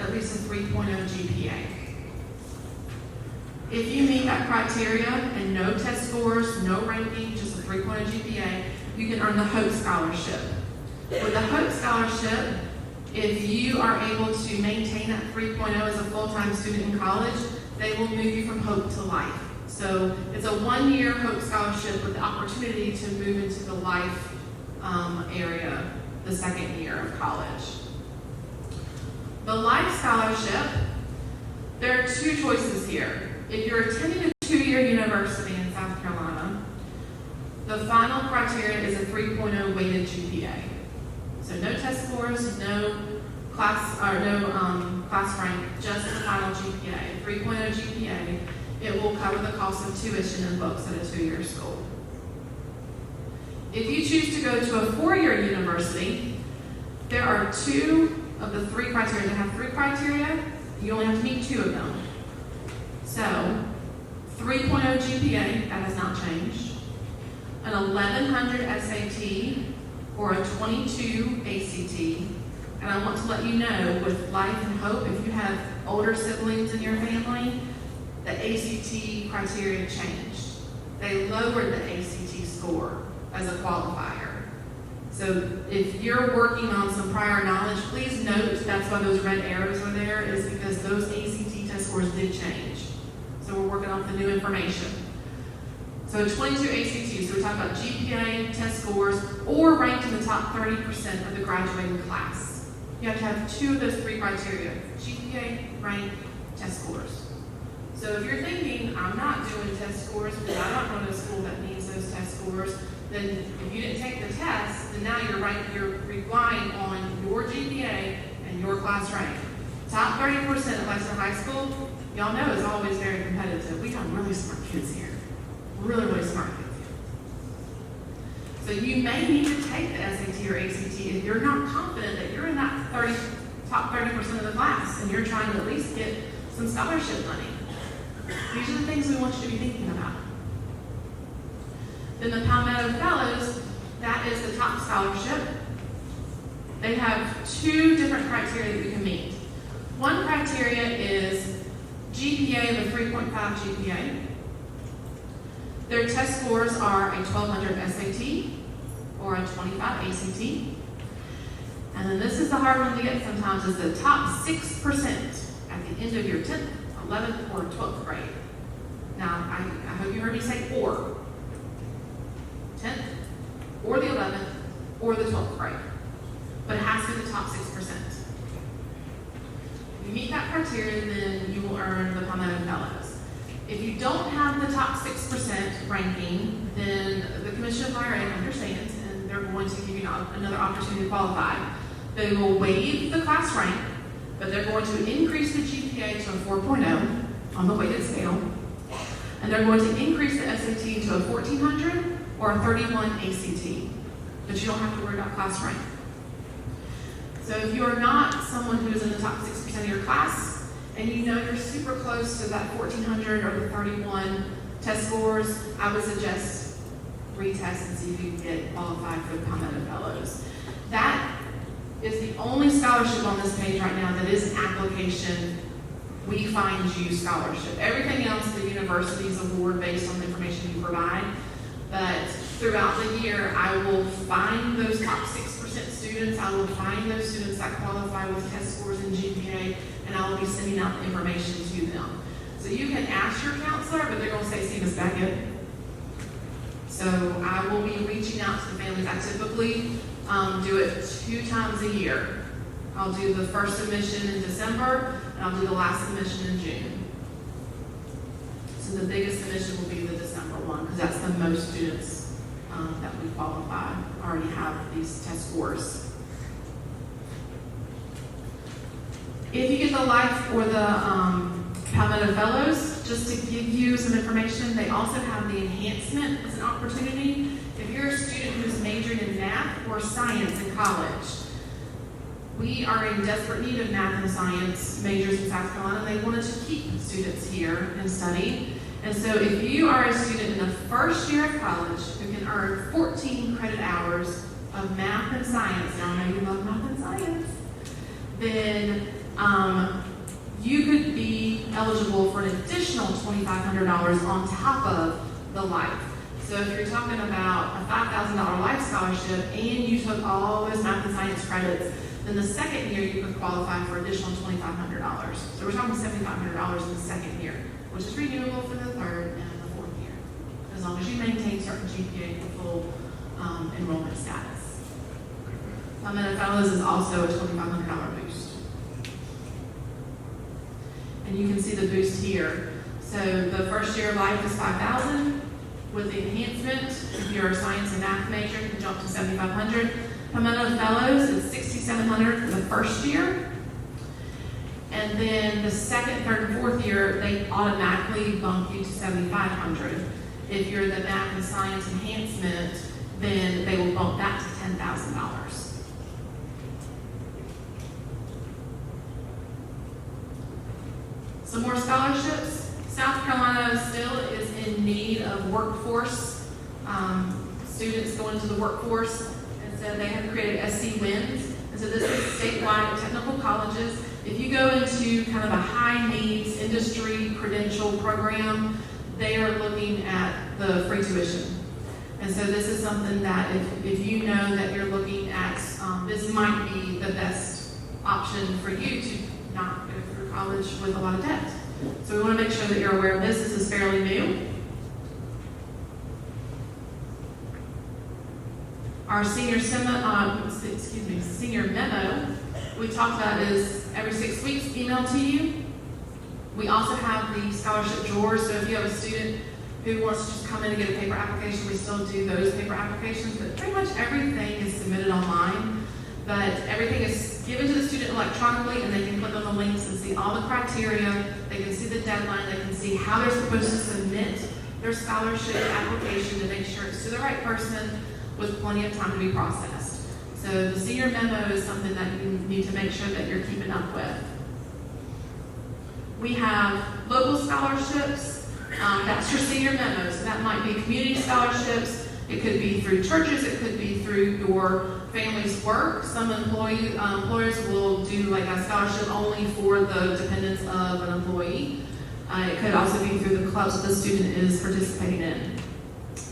at least a 3.0 GPA. If you meet that criteria and no test scores, no ranking, just a 3.0 GPA, you can earn the HOPE Scholarship. With the HOPE Scholarship, if you are able to maintain that 3.0 as a full-time student in college, they will move you from HOPE to Life. So it's a one-year HOPE Scholarship with the opportunity to move into the Life area the second year of college. The Life Scholarship, there are two choices here. If you're attending a two-year university in South Carolina, the final criteria is a 3.0 weighted GPA. So no test scores, no class rank, just the final GPA, 3.0 GPA. It will cover the cost of tuition and books at a two-year school. If you choose to go to a four-year university, there are two of the three criteria. They have three criteria. You only have to meet two of them. So, 3.0 GPA, that has not changed. An 1100 SAT or a 22 ACT. And I want to let you know, with Life and Hope, if you have older siblings in your family, the ACT criteria changed. They lowered the ACT score as a qualifier. So if you're working on some prior knowledge, please note that's why those red arrows are there, is because those ACT test scores did change. So we're working off the new information. So a 22 ACT, so we're talking about GPA, test scores, or ranked in the top 30% of the graduating class. You have to have two of those three criteria: GPA, rank, test scores. So if you're thinking, I'm not doing test scores because I'm not going to a school that needs those test scores, then if you didn't take the test, then now you're relying on your GPA and your class rank. Top 30% of Lexington High School, y'all know, is always very competitive. We have really smart kids here. Really, really smart kids here. So you may need to take the SAT or ACT if you're not confident that you're in that top 30% of the class and you're trying to at least get some scholarship money. These are the things we want you to be thinking about. Then the Palmetto Fellows, that is the top scholarship. They have two different criteria that you can meet. One criteria is GPA of a 3.5 GPA. Their test scores are a 1200 SAT or a 25 ACT. And then this is the hard one to get sometimes, is the top 6% at the end of your 10th, 11th, or 12th grade. Now, I hope you heard me say or. 10th, or the 11th, or the 12th grade. But it has to be the top 6%. If you meet that criteria, then you will earn the Palmetto Fellows. If you don't have the top 6% ranking, then the Commission of Higher Ed understands, and they're going to give you another opportunity to qualify. They will waive the class rank, but they're going to increase the GPA to a 4.0 on the weighted scale, and they're going to increase the SAT to a 1400 or a 31 ACT, but you don't have to worry about class rank. So if you are not someone who is in the top 6% of your class, and you know you're super close to that 1400 or the 31 test scores, I would suggest retest and see if you can get qualified for the Palmetto Fellows. That is the only scholarship on this page right now that is an application we find you scholarship. Everything else the universities award based on the information you provide. But throughout the year, I will find those top 6% students. I will find those students that qualify with test scores and GPA, and I will be sending out the information to them. So you can ask your counselor, but they're going to say, see Ms. Beckett. So I will be reaching out to the families. I typically do it 2 times a year. I'll do the first submission in December, and I'll do the last submission in June. So the biggest submission will be the December one, because that's the most students that we qualify already have these test scores. If you get the Life or the Palmetto Fellows, just to give you some information, they also have the enhancement as an opportunity. If you're a student who's majoring in math or science in college, we are in desperate need of math and science majors in South Carolina. They wanted to keep students here and study. And so if you are a student in the first year of college who can earn 14 credit hours of math and science, now I know you love math and science, then you could be eligible for an additional $2,500 on top of the Life. So if you're talking about a $5,000 Life scholarship and you took all those math and science credits, then the second year you could qualify for additional $2,500. So we're talking $7,500 in the second year, which is renewable for the third and the fourth year, as long as you maintain certain GPA for full enrollment status. Palmetto Fellows is also a $2,500 boost. And you can see the boost here. So the first year of Life is $5,000. With the enhancement, if you're a science and math major, you can jump to $7,500. Palmetto Fellows is $6,700 for the first year. And then the second, third, and fourth year, they automatically bump you to $7,500. If you're the math and science enhancement, then they will bump that to $10,000. Some more scholarships. South Carolina still is in need of workforce, students going into the workforce, and so they have created SC Wins. And so this is statewide technical colleges. If you go into kind of a high needs industry credential program, they are looking at the free tuition. And so this is something that if you know that you're looking at, this might be the best option for you to not go through college with a lot of debt. So we want to make sure that you're aware of this. This is fairly new. Our senior memo we talked about is every 6 weeks emailed to you. We also have the scholarship drawers. So if you have a student who wants to just come in and get a paper application, we still do those paper applications. But pretty much everything is submitted online. But everything is given to the student electronically, and they can click on the links and see all the criteria. They can see the deadline. They can see how they're supposed to submit their scholarship application to make sure it's to the right person. with plenty of time to be processed. So the senior memo is something that you need to make sure that you're keeping up with. We have local scholarships. That's your senior memo. So that might be community scholarships. It could be through churches. It could be through your family's work. Some employers will do like a scholarship only for the dependents of an employee. It could also be through the clubs that the student is participating in.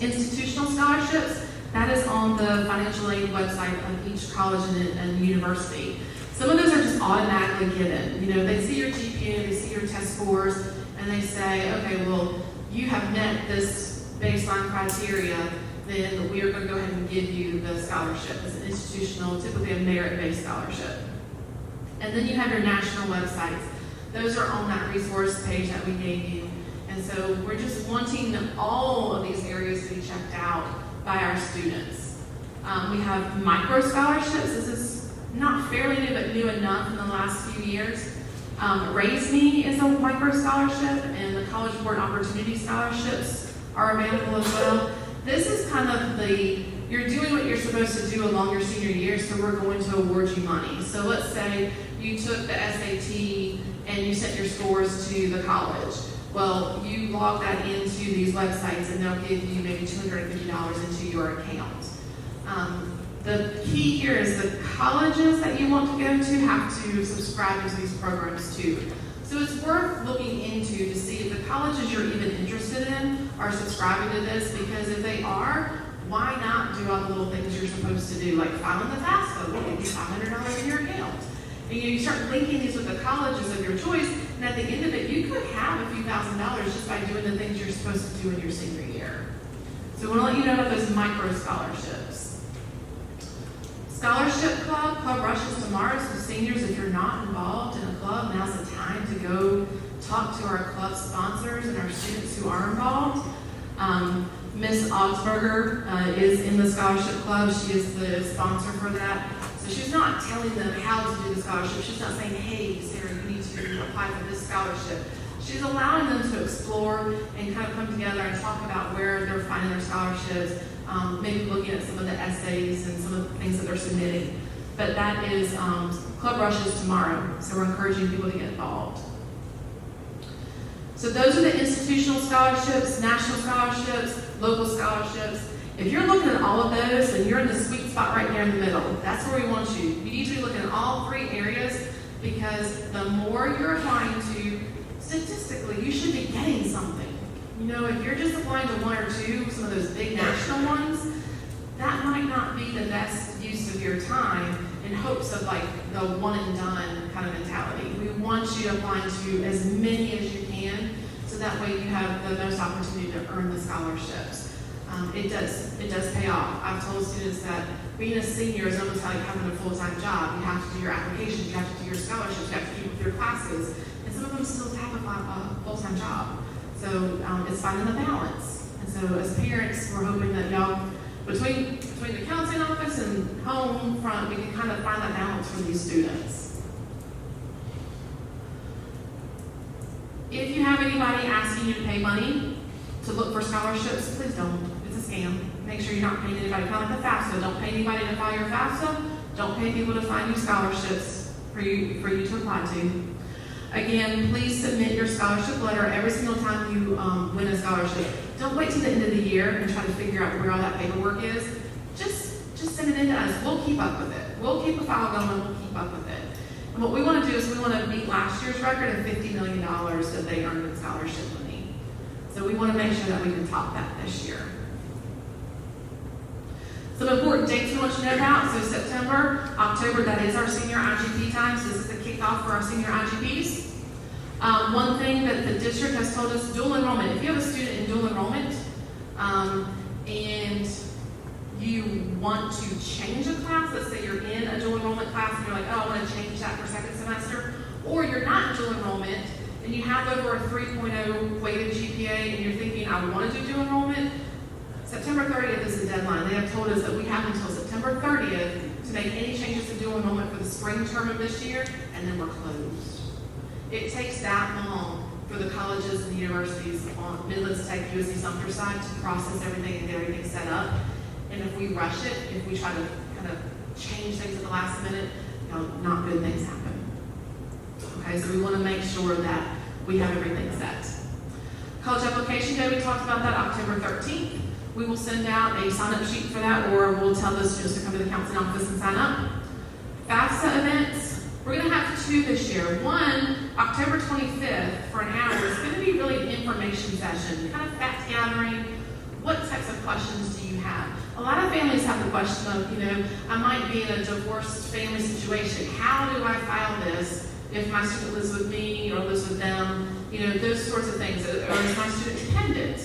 Institutional scholarships, that is on the financial aid website of each college and university. Some of those are just automatically given. You know, they see your GPA, they see your test scores, and they say, okay, well, you have met this baseline criteria, then we are going to go ahead and give you the scholarship. It's an institutional, typically a merit-based scholarship. And then you have your national websites. Those are on that resource page that we gave you. And so we're just wanting all of these areas to be checked out by our students. We have micro scholarships. This is not fairly new, but new enough in the last few years. Raise Me is a micro scholarship, and the College Board Opportunity Scholarships are available as well. This is kind of you're doing what you're supposed to do along your senior year, so we're going to award you money. So let's say you took the SAT and you sent your scores to the college. Well, you log that into these websites and they'll give you maybe $250 into your account. The key here is the colleges that you want to go to have to subscribe to these programs too. So it's worth looking into to see if the colleges you're even interested in are subscribing to this, because if they are, why not do all the little things you're supposed to do, like filing the FAFSA, we'll give you $500 in your account. And you start linking these with the colleges of your choice, and at the end of it, you could have a few $1,000s just by doing the things you're supposed to do in your senior year. So we want to let you know about those micro scholarships. Scholarship Club rushes tomorrow, so seniors, if you're not involved in a club, now's the time to go talk to our club sponsors and our students who are involved. Miss Augsburger is in the Scholarship Club. She is the sponsor for that. So she's not telling them how to do the scholarship. She's not saying, hey, Sarah, you need to apply for this scholarship. She's allowing them to explore and kind of come together and talk about where they're finding their scholarships, maybe looking at some of the essays and some of the things that they're submitting. But that is Club Rushes tomorrow, so we're encouraging people to get involved. So those are the institutional scholarships, national scholarships, local scholarships. If you're looking at all of those, then you're in the sweet spot right there in the middle. That's where we want you. You need to be looking at all three areas, because the more you're applying to, statistically, you should be getting something. You know, if you're just applying to one or two, some of those big national ones, that might not be the best use of your time in hopes of like the one and done kind of mentality. We want you applying to as many as you can, so that way you have the most opportunity to earn the scholarships. It does pay off. I've told students that being a senior is almost like having a full-time job. You have to do your applications, you have to do your scholarships, you have to keep with your classes, and some of them still have a full-time job. So it's finding the balance. And so as parents, we're hoping that y'all, between the counseling office and home front, we can kind of find that balance for these students. If you have anybody asking you to pay money to look for scholarships, please don't. It's a scam. Make sure you're not paying anybody. Kind of like the FAFSA. Don't pay anybody to file your FAFSA. Don't pay people to find you scholarships for you to apply to. Again, please submit your scholarship letter every single time you win a scholarship. Don't wait till the end of the year and try to figure out where all that paperwork is. Just send it in to us. We'll keep up with it. We'll keep a file going. We'll keep up with it. And what we want to do is we want to beat last year's record of $50 million that they earned in scholarship money. So we want to make sure that we can top that this year. Some important dates we want you to know about. So September, October, that is our senior IGP time. So this is the kickoff for our senior IGPs. One thing that the district has told us, dual enrollment. If you have a student in dual enrollment and you want to change a class, let's say you're in a dual enrollment class and you're like, oh, I want to change that for second semester, or you're not in dual enrollment and you have over a 3.0 weighted GPA and you're thinking, I want to do dual enrollment, September 30th is the deadline. They have told us that we have until September 30th to make any changes to dual enrollment for the spring term of this year, and then we're closed. It takes that long for the colleges and the universities on Midlands Tech, USC Sumter side to process everything and get everything set up. And if we rush it, if we try to kind of change things at the last minute, not good things happen. Okay, so we want to make sure that we have everything set. College application day, we talked about that, October 13th. We will send out a sign-up sheet for that, or we'll tell the students to come to the counseling office and sign up. FAFSA events, we're going to have 2 this year. One, October 25th for an hour, is going to be really an information session, kind of fact gathering. What types of questions do you have? A lot of families have the question of, I might be in a divorced family situation. How do I file this if my student lives with me or lives with them? Those sorts of things. Or is my student dependent?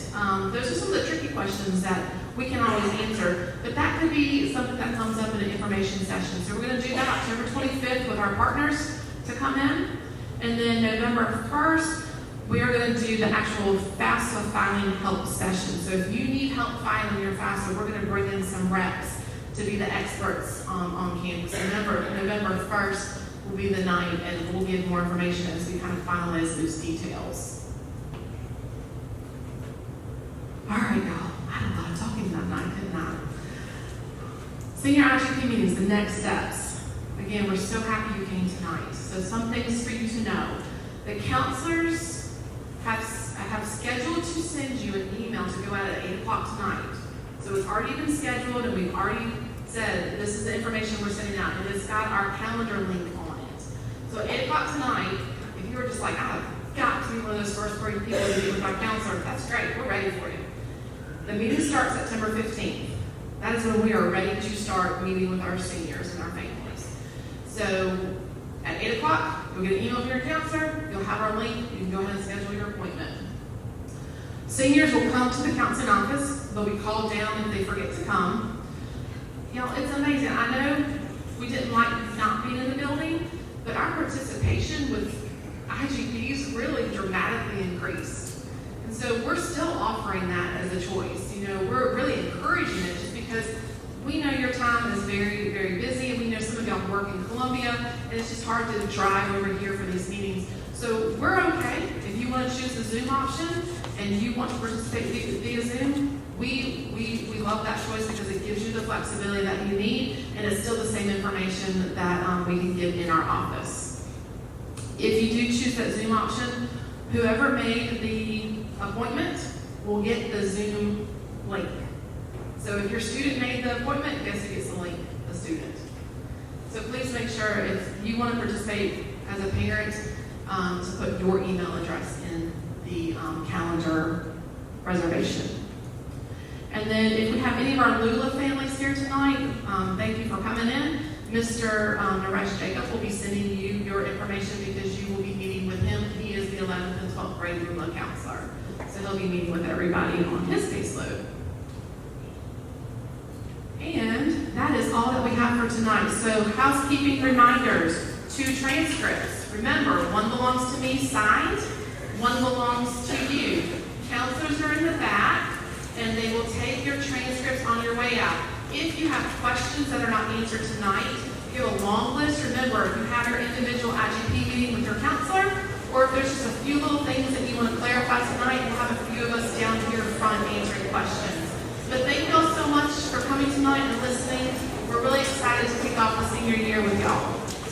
Those are some of the tricky questions that we can always answer. But that could be something that comes up in an information session. So we're going to do that October 25th with our partners to come in. And then November 1st, we are going to do the actual FAFSA filing help session. So if you need help filing your FAFSA, we're going to bring in some reps to be the experts on campus. November 1st will be the night, and we'll give more information as we kind of finalize those details. All right, y'all. I had a lot of talking that night, didn't I? Senior IGP meetings, the next steps. Again, we're so happy you came tonight. So some things for you to know. The counselors have scheduled to send you an email to go out at 8 o'clock tonight. So it's already been scheduled, and we've already said this is the information we're sending out, and it's got our calendar link on it. So at 8 o'clock tonight, if you were just like, I've got to be one of those first 40 people to meet with my counselor, that's great, we're ready for you. The meeting starts September 15th. That is when we are ready to start meeting with our seniors and our families. So at 8 o'clock, you'll get an email from your counselor, you'll have our link, you can go ahead and schedule your appointment. Seniors will come to the counseling office. They'll be called down if they forget to come. It's amazing. I know we didn't like not being in the building, but our participation with IGPs really dramatically increased. And so we're still offering that as a choice. We're really encouraging it just because we know your time is very, very busy, and we know some of y'all work in Columbia, and it's just hard to drive over here for these meetings. So we're okay. If you want to choose the Zoom option and you want to participate via Zoom, we love that choice because it gives you the flexibility that you need, and it's still the same information that we can give in our office. If you do choose that Zoom option, whoever made the appointment will get the Zoom link. So if your student made the appointment, guess who gets the link? The student. So please make sure if you want to participate as a parent to put your email address in the calendar reservation. And then if we have any of our Lula families here tonight, thank you for coming in. Mr. Naresh Jacob will be sending you your information because you will be meeting with him. He is the 11th and 12th grade Lula counselor. So he'll be meeting with everybody on his caseload. And that is all that we have for tonight. So housekeeping reminders, 2 transcripts. Remember, 1 belongs to me signed, 1 belongs to you. Counselors are in the back, and they will take your transcripts on your way out. If you have questions that are not answered tonight, if you have a long list, remember, if you have your individual IGP meeting with your counselor, or if there's just a few little things that you want to clarify tonight,